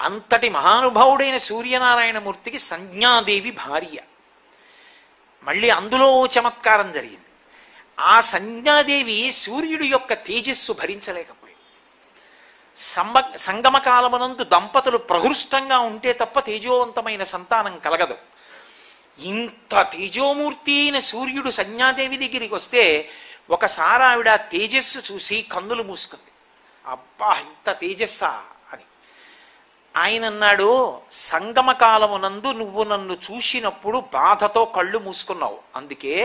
అంతటి మహానుభావుడైన సూర్యనారాయణమూర్తికి సంజ్ఞాదేవి భార్య. మళ్ళీ అందులో చమత్కారం జరిగింది. ఆ సంజ్ఞాదేవి సూర్యుడి యొక్క తేజస్సు భరించలేకపోయింది. సంగమ కాలమునందు దంపతులు ప్రహృష్టంగా ఉంటే తప్ప తేజోవంతమైన సంతానం కలగదు. ఇంత తేజోమూర్తి అయిన సూర్యుడు సంజ్ఞాదేవి దగ్గరికి వస్తే ఒకసారి ఆవిడ తేజస్సు చూసి కన్నులు మూసుకుంది. అబ్బా, ఇంత తేజస్సా అని. ఆయన అన్నాడు, సంగమ కాలమునందు నువ్వు నన్ను చూసినప్పుడు బాధతో కళ్ళు మూసుకున్నావు. అందుకే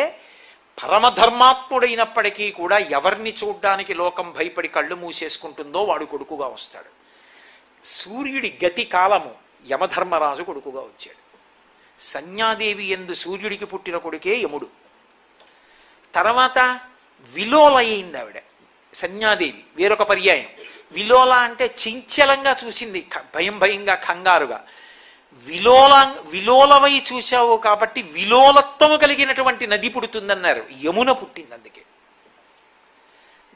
పరమధర్మాత్ముడైనప్పటికీ కూడా ఎవరిని చూడ్డానికి లోకం భయపడి కళ్ళు మూసేసుకుంటుందో వాడు కొడుకుగా వస్తాడు. సూర్యుడి గతి కాలము యమధర్మరాజు కొడుకుగా వచ్చాడు. సంజ్ఞాదేవి యందు సూర్యుడికి పుట్టిన కొడుకే యముడు. తర్వాత విలోల అయింది ఆవిడ సంజ్ఞాదేవి. వేరొక పర్యాయం. విలోల అంటే చంచలంగా చూసింది, భయంగా కంగారుగా. విలోలమై చూశావు కాబట్టి విలోలత్వము కలిగినటువంటి నది పుడుతుందన్నారు. యమున పుట్టింది అందుకే.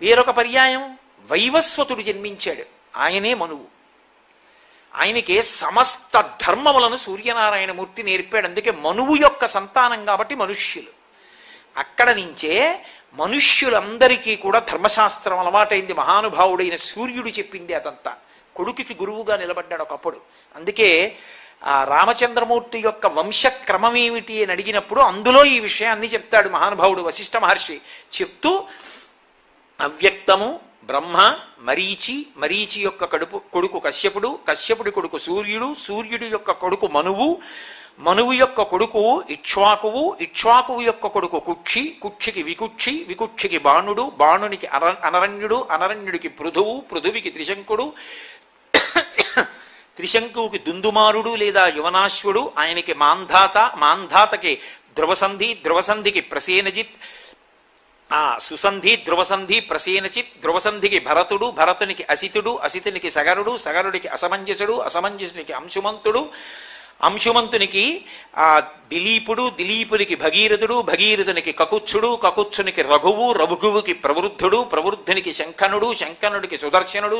వేరొక పర్యాయం వైవస్వతుడు జన్మించాడు, ఆయనే మనువు. ఆయనకే సమస్త ధర్మములను సూర్యనారాయణమూర్తి నేర్పాడు. అందుకే మనువు యొక్క సంతానం కాబట్టి మనుష్యులు. అక్కడ నుంచే మనుష్యులందరికీ కూడా ధర్మశాస్త్రం అలవాటైంది. మహానుభావుడైన సూర్యుడు చెప్పింది అదంతా. కొడుకుకి గురువుగా నిలబడ్డాడు ఒకప్పుడు. అందుకే ఆ రామచంద్రమూర్తి యొక్క వంశక్రమం ఏమిటి అని అడిగినప్పుడు అందులో ఈ విషయాన్ని చెప్తాడు మహానుభావుడు వశిష్ఠ మహర్షి. చెప్తూ అవ్యక్తము బ్రహ్మ, మరీచి, మరీచి యొక్క కొడుకు కశ్యపుడు, కశ్యపుడి కొడుకు సూర్యుడు, సూర్యుడి యొక్క కొడుకు మనువు, మనువు యొక్క కొడుకు ఇక్ష్వాకువు, ఇక్ష్వాకువు యొక్క కొడుకు కుక్షి, కుక్షికి వికుక్షి, వికుక్షికి బాణుడు, బాణునికి అనరణ్యుడు, అనరణ్యుడికి పృథువు, పృథువికి త్రిశంకుడు, త్రిశంకువుకి దుందుమారుడు లేదా యువనాశ్వుడు, ఆయనకి మాంధాత, మాంధాతకి ధ్రువసంధి, ధ్రువసంధికి ప్రసేనజిత్, సుసంధి, ధ్రువసంధి, ప్రసేనచిత్, ధ్రువసంధికి భరతుడు, భరతునికి అసితుడు, అసితునికి సగరుడు, సగరుడికి అసమంజసుడు, అసమంజసునికి అంశుమంతుడు, అంశుమంతునికి దిలీపుడు, దిలీపునికి భగీరథుడు, భగీరథునికి కకుత్సుడు, కకుత్సునికి రఘువు, రఘువుకి ప్రవృద్ధుడు, ప్రవృద్ధునికి శంఖనుడు, శంఖనుడికి సుదర్శనుడు,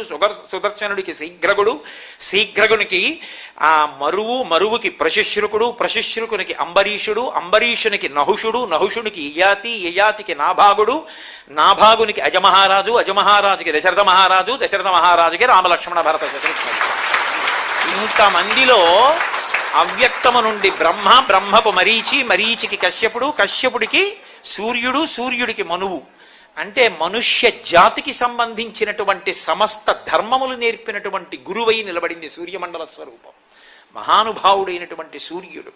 సుదర్శనుడికి శీఘ్రగుడు, శీఘ్రగునికి మరువు, మరువుకి ప్రశుశ్రుకుడు, ప్రశుశ్రుకునికి అంబరీషుడు, అంబరీషునికి నహుషుడు, నహుషునికి యయాతి, యయాతికి నాభాగుడు, నాభాగునికి అజమహారాజు, అజమహారాజుకి దశరథ మహారాజు, దశరథ మహారాజుకి రామలక్ష్మణ భరత శత్రుఘ్నుడు. ఇంతమందిలో అవ్యక్తము నుండి బ్రహ్మ, బ్రహ్మపు మరీచి, మరీచికి కశ్యపుడు, కశ్యపుడికి సూర్యుడు, సూర్యుడికి మనువు. అంటే మనుష్య జాతికి సంబంధించినటువంటి సమస్త ధర్మములు నేర్పినటువంటి గురువై నిలబడింది సూర్యమండల స్వరూపం. మహానుభావుడైనటువంటి సూర్యుడు.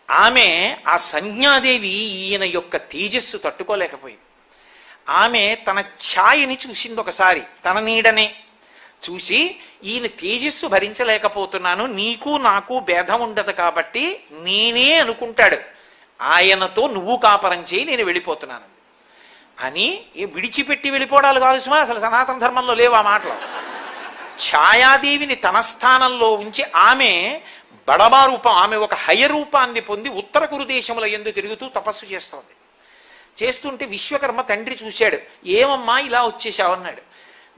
ఆమె ఆ సంజ్ఞాదేవి ఈయన యొక్క తేజస్సు తట్టుకోలేకపోయింది. ఆమె తన ఛాయని చూసింది ఒకసారి, తన నీడనే చూసి, ఈయన తేజస్సు భరించలేకపోతున్నాను, నీకు నాకు భేదం ఉండదు కాబట్టి నేనే అనుకుంటాడు, ఆయనతో నువ్వు కాపరం చేయి, నేను వెళ్ళిపోతున్నాను అని. విడిచిపెట్టి వెళ్ళిపోవడాలు కాదు సుమా, అసలు సనాతన ధర్మంలో లేవు ఆ మాటలు. ఛాయాదేవిని తన స్థానంలో ఉంచి ఆమె బడబా రూపం, ఆమె ఒక హయ రూపాన్ని పొంది ఉత్తర కురుదేశముల యందు తిరుగుతూ తపస్సు చేస్తోంది. చేస్తుంటే విశ్వకర్మ తండ్రి చూశాడు. ఏమమ్మా ఇలా వచ్చేసావన్నాడు.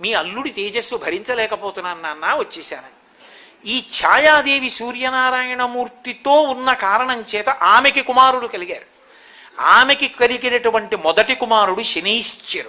మీ అల్లుడి తేజస్సు భరించలేకపోతున్నాను నాన్న, వచ్చేశానని. ఈ ఛాయాదేవి సూర్యనారాయణమూర్తితో ఉన్న కారణం చేత ఆమెకి కుమారుడు కలిగారు. ఆమెకి కలిగినటువంటి మొదటి కుమారుడు శనైశ్చరుడు.